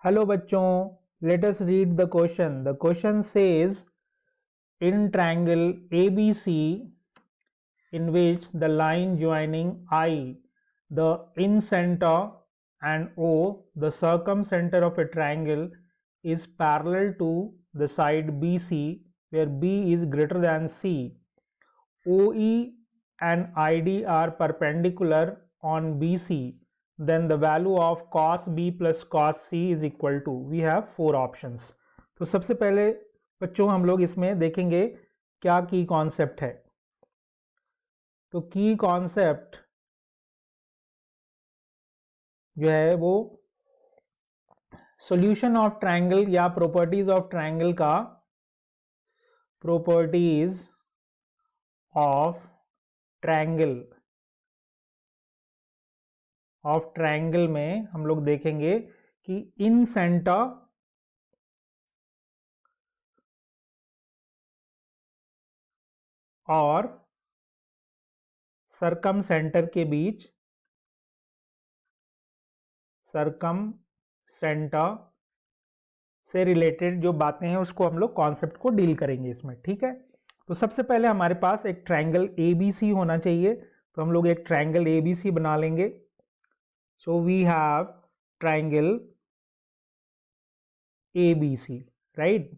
Hello बच्चों, let us read the question. The question says in triangle ABC in which the line joining I, the incenter, and O, the circumcenter of a triangle, is parallel to the side BC where B is greater than C. OE and ID are perpendicular on BC. Then the value of cos B plus cos C is equal to, we have 4 options. तो सबसे पहले बच्चों हम लोग इसमें देखेंगे क्या की कॉन्सेप्ट है. तो की कॉन्सेप्ट जो है वो सॉल्यूशन ऑफ ट्रायंगल या प्रॉपर्टीज ऑफ ट्रायंगल का, प्रॉपर्टीज ऑफ ट्रायंगल में हम लोग देखेंगे कि इन सेंटर और सरकम सेंटर के बीच, सरकम सेंटर से रिलेटेड जो बातें हैं उसको हम लोग कॉन्सेप्ट को डील करेंगे इसमें. ठीक है. तो सबसे पहले हमारे पास एक ट्रायंगल ABC होना चाहिए. तो हम लोग एक ट्रायंगल ABC बना लेंगे. So we have triangle ABC, right.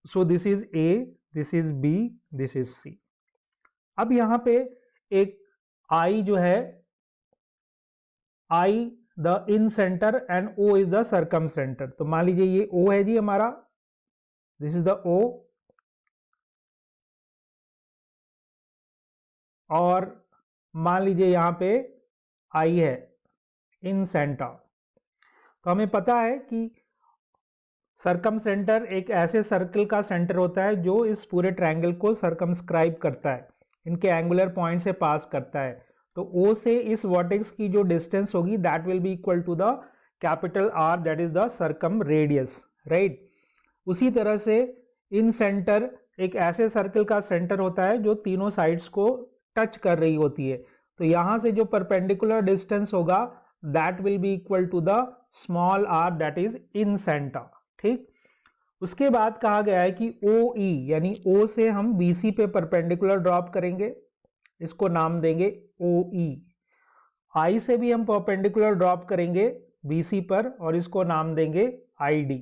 So this is A, this is B, this is C. अब यहां पे एक I जो है, I the incentre and O is the circumcentre. तो मान लीजिए ये O है जी हमारा, दिस इज द O, और मान लीजिए यहां पे I है इन सेंटर. तो हमें पता है कि सरकम सेंटर एक ऐसे सर्कल का सेंटर होता है जो इस पूरे ट्रायंगल को सर्कमस्क्राइब करता है, इनके एंगुलर पॉइंट से पास करता है. तो O से इस वर्टेक्स की जो डिस्टेंस होगी that will be equal to the capital R, that is the circumradius, right. उसी तरह से इन सेंटर एक ऐसे सर्कल का सेंटर होता है जो तीनों साइड्स को टच कर रही होती है. तो यहां से जो परपेंडिकुलर डिस्टेंस होगा that will be equal to the small r, that is incentre. ठीक. उसके बाद कहा गया है कि OE यानी O से हम BC पे परपेंडिकुलर ड्रॉप करेंगे, इसको नाम देंगे OE. I से भी हम परपेंडिकुलर ड्रॉप करेंगे BC पर और इसको नाम देंगे ID.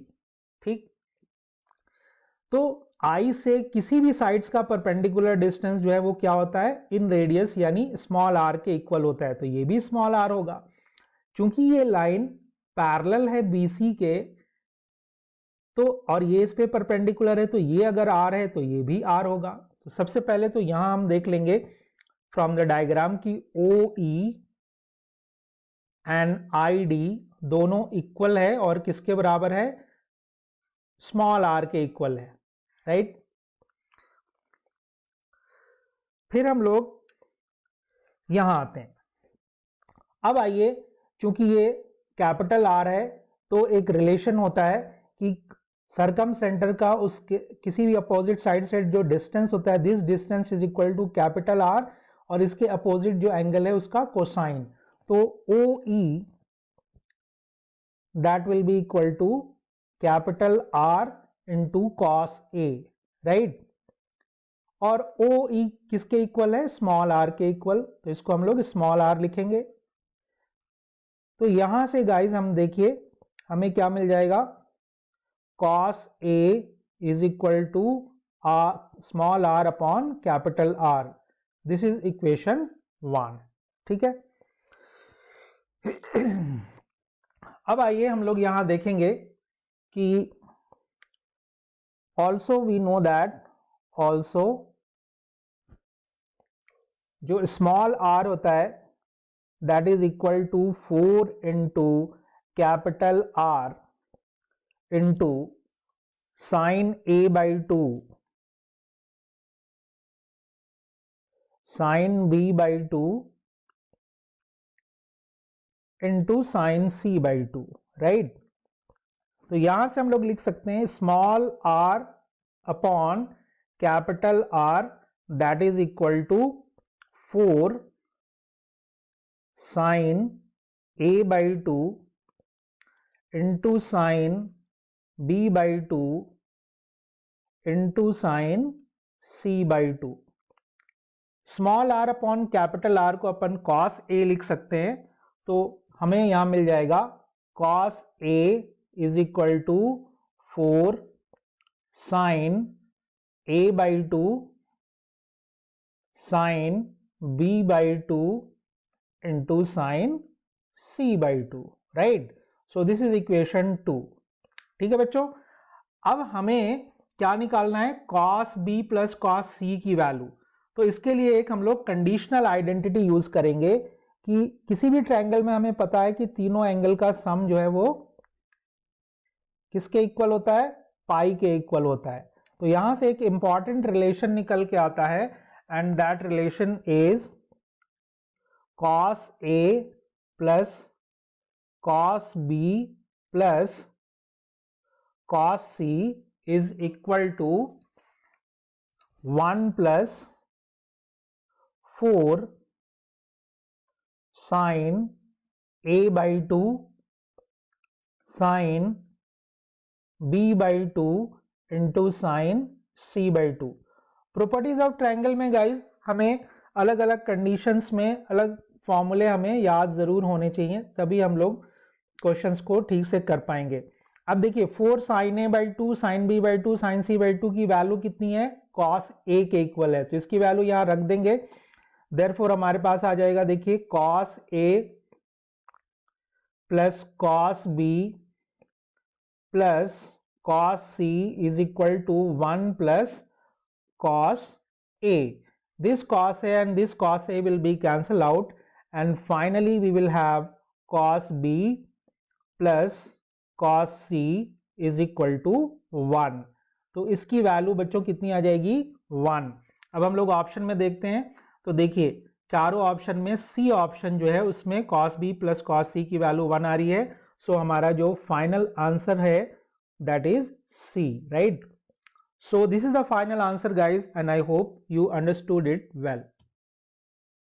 ठीक. तो I से किसी भी साइड्स का परपेंडिकुलर डिस्टेंस जो है वो क्या होता है, इन रेडियस यानी स्मॉल r के इक्वल होता है. तो ये भी स्मॉल r होगा. चूंकि ये लाइन पैरेलल है BC के, तो और ये इस पे परपेंडिकुलर है, तो ये अगर R है तो ये भी R होगा. तो सबसे पहले तो यहां हम देख लेंगे फ्रॉम द डायग्राम की OE एंड ID दोनों इक्वल है और किसके बराबर है, स्मॉल r के इक्वल है, राइट. फिर हम लोग यहां आते हैं. अब आइए, चूंकि ये कैपिटल R है तो एक रिलेशन होता है कि सरकम सेंटर का उसके किसी भी अपोजिट साइड से जो डिस्टेंस होता है, this distance is equal to capital R और इसके अपोजिट जो एंगल है उसका कोसाइन. तो OE that will be equal to capital R into cos A, right. और OE किसके इक्वल है, स्मॉल r के इक्वल. तो इसको हम लोग स्मॉल r लिखेंगे. तो यहां से गाइज हम देखिए हमें क्या मिल जाएगा, cos A is equal to small r upon capital R. This is equation 1. ठीक है. अब आइए हम लोग यहां देखेंगे कि also we know that, also जो स्मॉल r होता है that is equal to 4 into capital R into sine A by 2, sine B by 2 into sine C by 2, right. तो यहां से हम लोग लिख सकते हैं small r upon capital R that is equal to 4 sine A by 2 into sine B by two into sine C by two. Small are upon capital R को अपन cos A लिख सकते हैं, तो हमें यहां मिल जाएगा cos A is equal to 4 sine A by two sine B by two into sine C by two, right. So this is equation 2। ठीक है बच्चों, अब हमें क्या निकालना है, cos B plus cos C की वैल्यू। तो इसके लिए एक हम लोग कंडीशनल आइडेंटिटी यूज करेंगे कि किसी भी ट्रायंगल में हमें पता है कि तीनों एंगल का सम जो है वो किसके इक्वल होता है, पाई के इक्वल होता है। तो यहां से एक इंपॉर्टेंट रिलेशन निकल के आता है, and that relation is cos A plus cos B plus cos C is equal to 1 plus 4 sine A by two sine B by two into sine C by two. Properties of triangle में guys हमें अलग अलग conditions में अलग फॉर्मूले हमें याद जरूर होने चाहिए, तभी हम लोग क्वेश्चंस को ठीक से कर पाएंगे। अब देखिए 4 sine A by two sine B by two sine C by two की वैल्यू कितनी है, कॉस ए के इक्वल है, तो इसकी वैल्यू यहां रख देंगे। देयरफॉर हमारे पास आ जाएगा, देखिए cos A plus cos B plus cos c is equal to 1 plus cos a. This cos a and this cos a will be cancelled out, and finally we will have cos b plus cos c is equal to 1. तो इसकी value बच्चों कितनी आ जाएगी, 1। अब हम लोग option में देखते हैं, तो देखिए चारों ऑप्शन में सी ऑप्शन जो है उसमें cos b plus cos c की वैल्यू 1 आ रही है। सो हमारा जो फाइनल आंसर है that is C, right? So this is the final answer guys, and I hope you understood it well.